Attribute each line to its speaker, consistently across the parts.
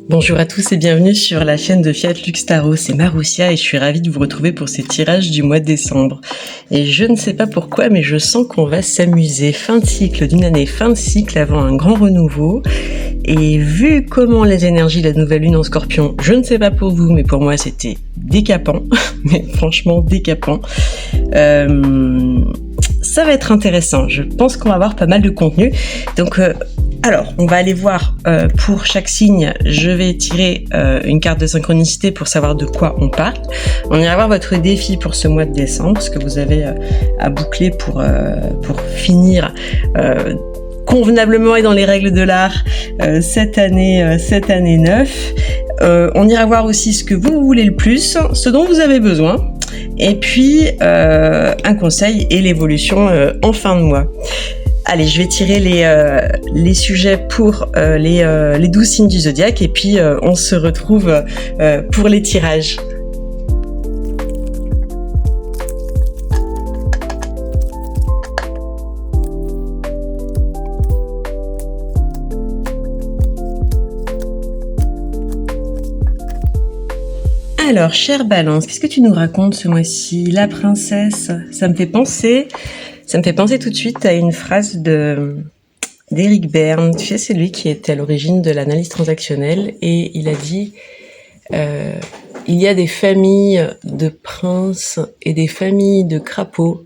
Speaker 1: Bonjour à tous et bienvenue sur la chaîne de Fiat Lux Tarot, c'est Maroussia et je suis ravie de vous retrouver pour ces tirages du mois de décembre. Et je ne sais pas pourquoi, mais je sens qu'on va s'amuser. Fin de cycle d'une année, fin de cycle avant un grand renouveau. Et vu comment les énergies de la nouvelle lune en Scorpion, je ne sais pas pour vous, mais pour moi c'était décapant, mais franchement décapant. Ça va être intéressant, je pense qu'on va avoir pas mal de contenu. Donc alors, on va aller voir pour chaque signe, je vais tirer une carte de synchronicité pour savoir de quoi on parle. On ira voir votre défi pour ce mois de décembre, ce que vous avez à boucler pour finir convenablement et dans les règles de l'art cette année 9. On ira voir aussi ce que vous voulez le plus, ce dont vous avez besoin. Et puis un conseil et l'évolution en fin de mois. Allez, je vais tirer les sujets pour les 12 signes du zodiaque et puis on se retrouve pour les tirages. Alors, chère Balance, qu'est-ce que tu nous racontes ce mois-ci? La princesse, ça me fait penser tout de suite à une phrase d'Éric Berne. Tu sais, c'est lui qui était à l'origine de l'analyse transactionnelle et il a dit il y a des familles de princes et des familles de crapauds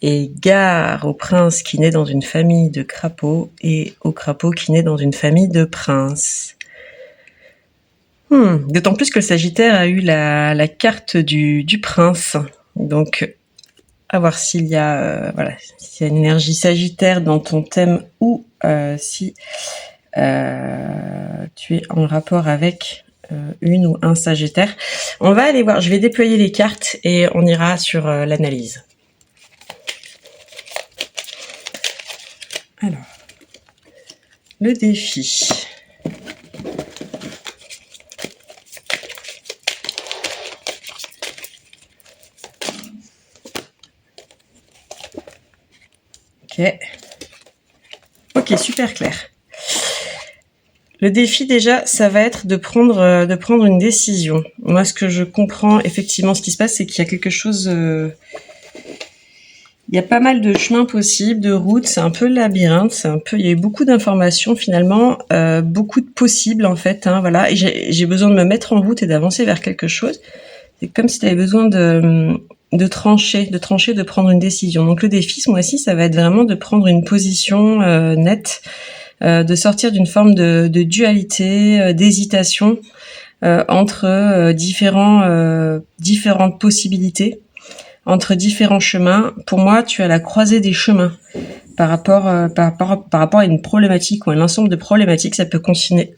Speaker 1: et gare au prince qui naît dans une famille de crapauds et au crapaud qui naît dans une famille de princes. D'autant plus que le Sagittaire a eu la carte du prince. Donc, à voir s'il y a s'il y a une énergie Sagittaire dans ton thème ou si tu es en rapport avec une ou un Sagittaire. On va aller voir, je vais déployer les cartes et on ira sur l'analyse. Alors, le défi. Ok, super clair. Le défi déjà, ça va être de prendre une décision. Moi, ce que je comprends effectivement, ce qui se passe, c'est qu'il y a quelque chose. Il y a pas mal de chemins possibles, de routes. C'est un peu le labyrinthe. Il y a eu beaucoup d'informations finalement, beaucoup de possibles en fait. Voilà. Et j'ai besoin de me mettre en route et d'avancer vers quelque chose. C'est comme si tu avais besoin de trancher, de prendre une décision. Donc le défi ce mois-ci, ça va être vraiment de prendre une position nette, de sortir d'une forme de dualité, d'hésitation entre différentes possibilités, entre différents chemins. Pour moi, tu es à la croisée des chemins par rapport à une problématique ou à l'ensemble de problématiques. Ça peut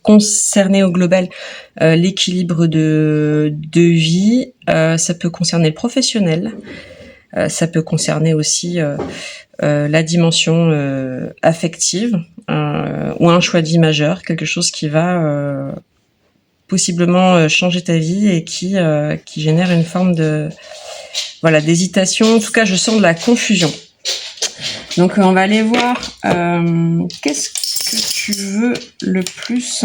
Speaker 1: concerner au global l'équilibre de vie, ça peut concerner le professionnel, ça peut concerner aussi la dimension affective ou un choix de vie majeur, quelque chose qui va possiblement changer ta vie et qui génère une forme d'hésitation. En tout cas, je sens de la confusion. Donc on va aller voir qu'est-ce que tu veux le plus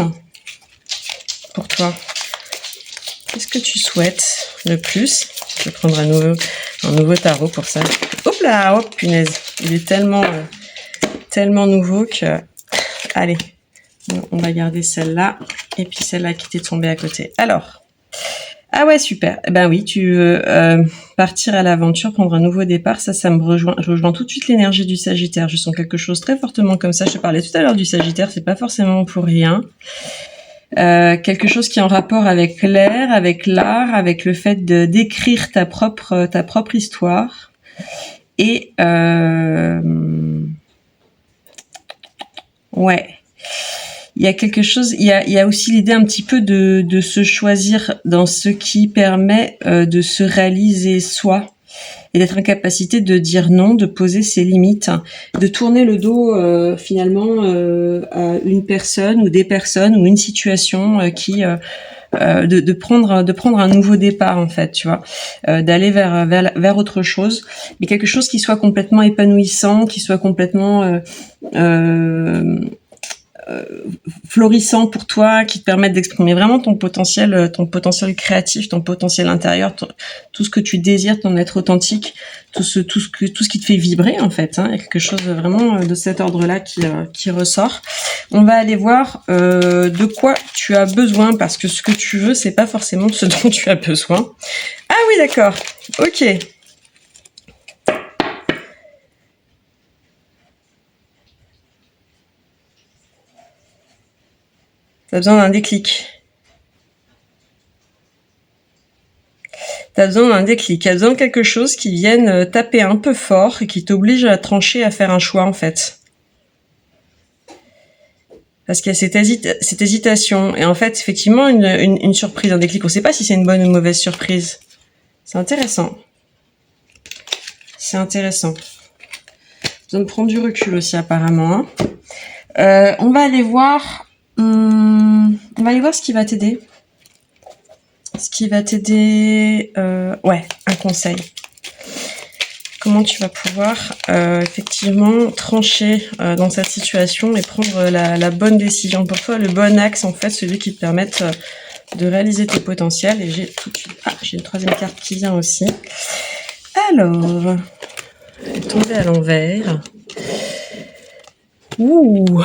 Speaker 1: pour toi. Qu'est-ce que tu souhaites le plus? Je vais prendre un nouveau tarot pour ça. Hop là, hop, punaise. Il est tellement nouveau que... Allez, on va garder celle-là et puis celle-là qui t'est tombée à côté. Alors... Ah ouais, super. Eh ben oui, tu veux partir à l'aventure, prendre un nouveau départ, ça me rejoint. Je rejoins tout de suite l'énergie du Sagittaire. Je sens quelque chose très fortement comme ça. Je te parlais tout à l'heure du Sagittaire, c'est pas forcément pour rien. Quelque chose qui est en rapport avec l'air, avec l'art, avec le fait de d'écrire ta propre histoire. Et ouais. Il y a quelque chose, il y a aussi l'idée un petit peu de se choisir dans ce qui permet de se réaliser soi et d'être en capacité de dire non, de poser ses limites, de tourner le dos finalement à une personne ou des personnes ou une situation de prendre un nouveau départ en fait, tu vois, d'aller vers autre chose, mais quelque chose qui soit complètement épanouissant, qui soit complètement florissants pour toi, qui te permettent d'exprimer vraiment ton potentiel créatif, ton potentiel intérieur, tout ce que tu désires, ton être authentique, tout ce qui te fait vibrer en fait. Hein. Il y a quelque chose vraiment de cet ordre-là qui ressort. On va aller voir de quoi tu as besoin, parce que ce que tu veux, c'est pas forcément ce dont tu as besoin. Ah oui, d'accord. Ok. T'as besoin d'un déclic. T'as besoin d'un déclic. T'as besoin de quelque chose qui vienne taper un peu fort et qui t'oblige à trancher, à faire un choix, en fait. Parce qu'il y a cette hésitation. Et en fait, effectivement, une surprise, un déclic. On ne sait pas si c'est une bonne ou une mauvaise surprise. C'est intéressant. C'est intéressant. Besoin de prendre du recul aussi, apparemment. On va aller voir... on va aller voir ce qui va t'aider. Ce qui va t'aider... ouais, un conseil. Comment tu vas pouvoir effectivement trancher dans cette situation et prendre la bonne décision pour toi, le bon axe en fait, celui qui te permette de réaliser tes potentiels. Et j'ai tout de suite... Ah, j'ai une troisième carte qui vient aussi. Alors, elle est tombée à l'envers. Ouh,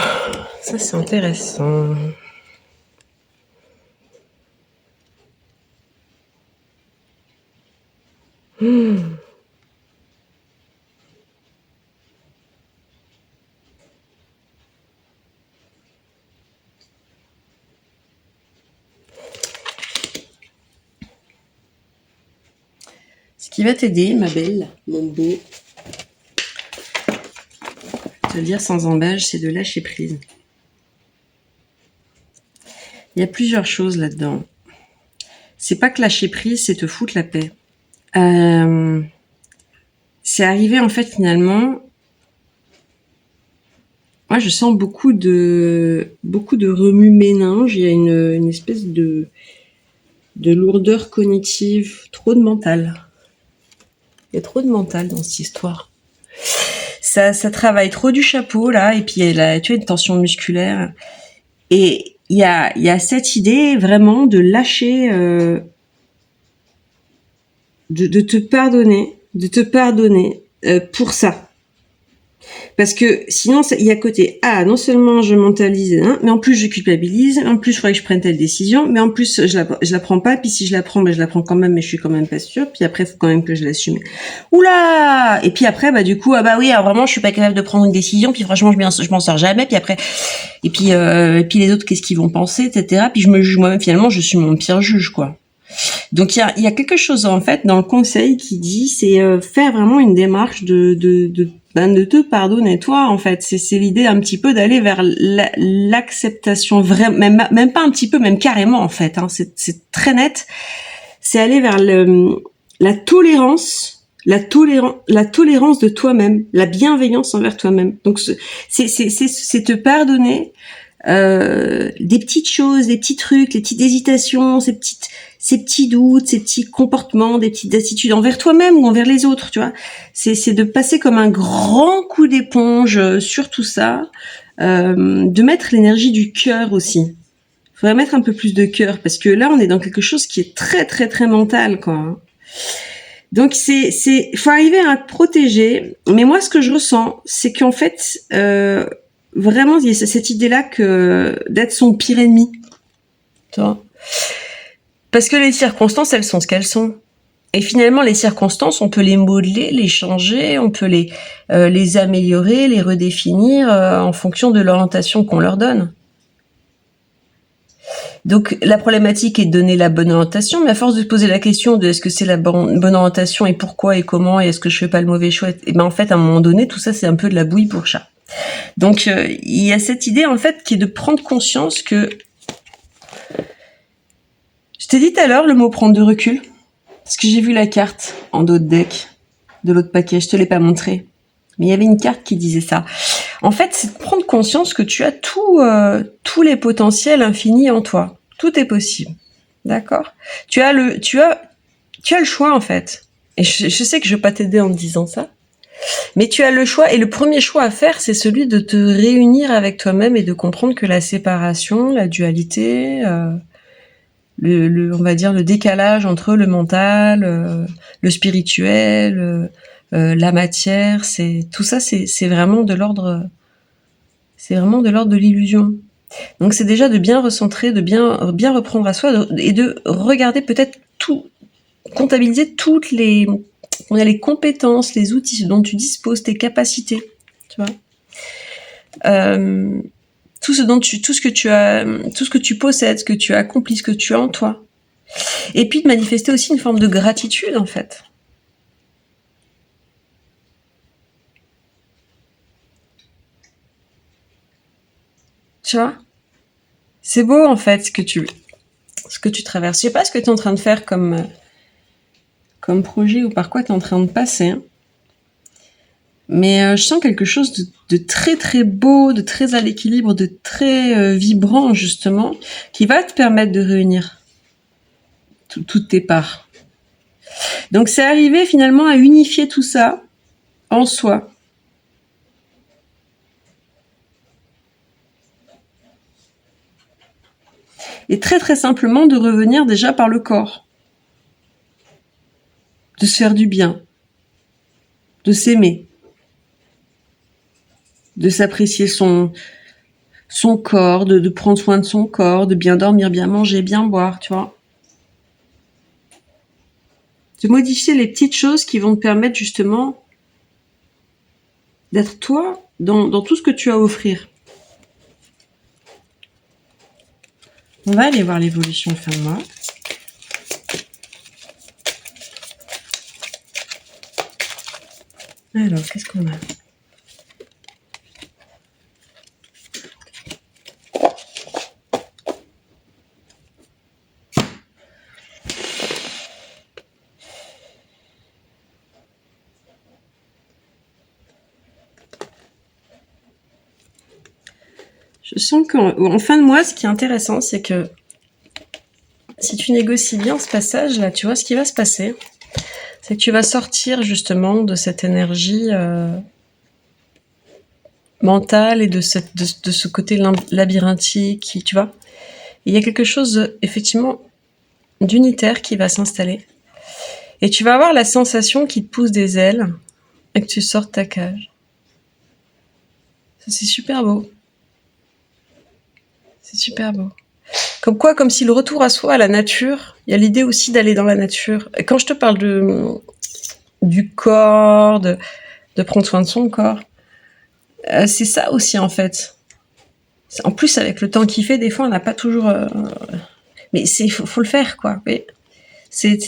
Speaker 1: ça c'est intéressant. Ce qui va t'aider, ma belle, mon beau, te le dire sans embâche, c'est de lâcher prise. Il y a plusieurs choses là-dedans. C'est pas que lâcher prise, c'est te foutre la paix. C'est arrivé en fait finalement. Moi, je sens beaucoup de remue-ménage. Il y a une espèce de lourdeur cognitive, trop de mental. Il y a trop de mental dans cette histoire. Ça travaille trop du chapeau là, et puis tu as une tension musculaire. Et il y a cette idée vraiment de lâcher, de te pardonner pour ça. Parce que sinon, il y a côté, non seulement je mentalise, mais en plus je culpabilise, en plus il faudrait que je prenne telle décision, mais en plus je la prends pas, puis si je la prends, je la prends quand même, mais je suis quand même pas sûre, puis après il faut quand même que je l'assume. Oula! Et puis après, du coup, oui, alors vraiment je suis pas capable de prendre une décision, puis franchement je m'en sors jamais, puis après, et puis les autres, qu'est-ce qu'ils vont penser, etc. Puis je me juge moi-même, finalement je suis mon pire juge, quoi. Donc il y a quelque chose en fait dans le conseil qui dit, c'est faire vraiment une démarche de te pardonner toi en fait. C'est l'idée un petit peu d'aller vers l'acceptation, vraiment, même pas un petit peu, même carrément en fait. Hein, c'est très net. C'est aller vers la tolérance de toi-même, la bienveillance envers toi-même. Donc c'est te pardonner des petites choses, des petits trucs, les petites hésitations, ces petits doutes, ces petits comportements, des petites attitudes envers toi-même ou envers les autres, tu vois. C'est de passer comme un grand coup d'éponge sur tout ça, de mettre l'énergie du cœur aussi. Il faudrait mettre un peu plus de cœur, parce que là, on est dans quelque chose qui est très, très, très mental, quoi. Donc, faut arriver à te protéger. Mais moi, ce que je ressens, c'est qu'en fait, vraiment, il y a cette idée-là d'être son pire ennemi. Tu vois ? Parce que les circonstances, elles sont ce qu'elles sont. Et finalement, les circonstances, on peut les modeler, les changer, on peut les améliorer, les redéfinir en fonction de l'orientation qu'on leur donne. Donc, la problématique est de donner la bonne orientation, mais à force de se poser la question de est-ce que c'est la bonne orientation et pourquoi et comment et est-ce que je fais pas le mauvais choix, et en fait, à un moment donné, tout ça, c'est un peu de la bouillie pour chat. Donc, il y a cette idée, en fait, qui est de prendre conscience que... Je t'ai dit tout à l'heure le mot prendre du recul, parce que j'ai vu la carte en dos de deck, de l'autre paquet, je te l'ai pas montré. Mais il y avait une carte qui disait ça. En fait, c'est de prendre conscience que tu as tous les potentiels infinis en toi. Tout est possible. D'accord ? Tu as le choix, en fait. Et je sais que je vais pas t'aider en te disant ça. Mais tu as le choix, et le premier choix à faire, c'est celui de te réunir avec toi-même et de comprendre que la séparation, la dualité, on va dire le décalage entre le mental, le spirituel, la matière, tout ça, c'est vraiment de l'ordre, de l'illusion. Donc c'est déjà de bien recentrer, de bien reprendre à soi et de regarder peut-être tout, comptabiliser toutes les compétences, les outils dont tu disposes, tes capacités, tu vois. Tout ce que tu possèdes, ce que tu as accompli, ce que tu as en toi. Et puis de manifester aussi une forme de gratitude, en fait. Tu vois? C'est beau, en fait, ce que tu traverses. Je sais pas ce que tu es en train de faire comme projet ou par quoi tu es en train de passer. Hein. Mais je sens quelque chose de très très beau, de très à l'équilibre, de très vibrant justement, qui va te permettre de réunir toutes tes parts. Donc c'est arriver finalement à unifier tout ça en soi. Et très très simplement de revenir déjà par le corps. De se faire du bien. De s'aimer. De s'apprécier son corps, de prendre soin de son corps, de bien dormir, bien manger, bien boire, tu vois. De modifier les petites choses qui vont te permettre justement d'être toi dans tout ce que tu as à offrir. On va aller voir l'évolution fin de mois. Alors, qu'est-ce qu'on a ? Je sens qu'en fin de mois, ce qui est intéressant, c'est que si tu négocies bien ce passage-là, tu vois ce qui va se passer. C'est que tu vas sortir justement de cette énergie mentale et de ce côté labyrinthique, tu vois. Il y a quelque chose, effectivement, d'unitaire qui va s'installer. Et tu vas avoir la sensation qui te pousse des ailes et que tu sors de ta cage. Ça, c'est super beau. C'est super beau. Comme si le retour à soi, à la nature, il y a l'idée aussi d'aller dans la nature. Et quand je te parle du corps, de prendre soin de son corps, c'est ça aussi en fait. En plus, avec le temps qu'il fait, des fois, on n'a pas toujours... mais faut le faire, quoi. Oui. C'est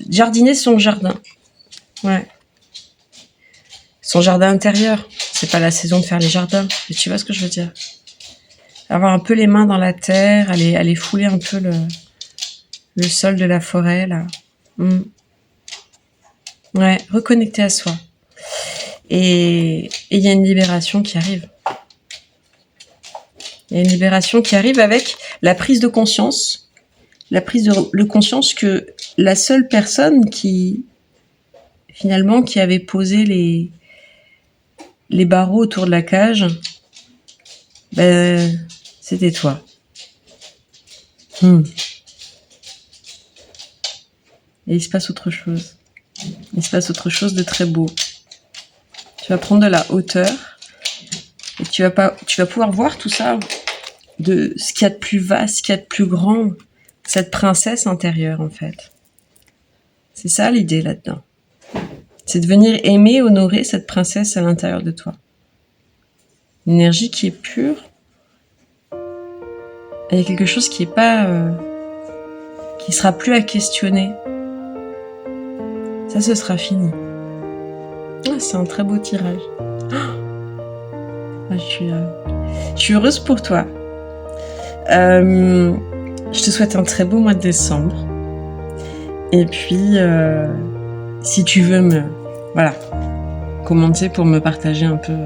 Speaker 1: jardiner son jardin. Ouais. Son jardin intérieur. C'est pas la saison de faire les jardins. Mais tu vois ce que je veux dire ? Avoir un peu les mains dans la terre, aller fouler un peu le sol de la forêt, là. Ouais, reconnecter à soi. Et il y a une libération qui arrive. Il y a une libération qui arrive avec la prise de conscience. La prise de conscience que la seule personne qui avait posé les barreaux autour de la cage, c'était toi. Et il se passe autre chose. Il se passe autre chose de très beau. Tu vas prendre de la hauteur et tu vas pouvoir voir tout ça, de ce qu'il y a de plus vaste, ce qu'il y a de plus grand, cette princesse intérieure en fait. C'est ça l'idée là-dedans. C'est de venir aimer, honorer cette princesse à l'intérieur de toi. Une énergie qui est pure. Il y a quelque chose qui est pas... qui sera plus à questionner. Ça, ce sera fini. Ah, c'est un très beau tirage. Ah, je suis heureuse pour toi. Je te souhaite un très beau mois de décembre. Et puis, si tu veux commenter pour me partager un peu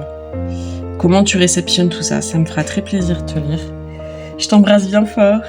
Speaker 1: comment tu réceptionnes tout ça, ça me fera très plaisir de te lire. Je t'embrasse bien fort.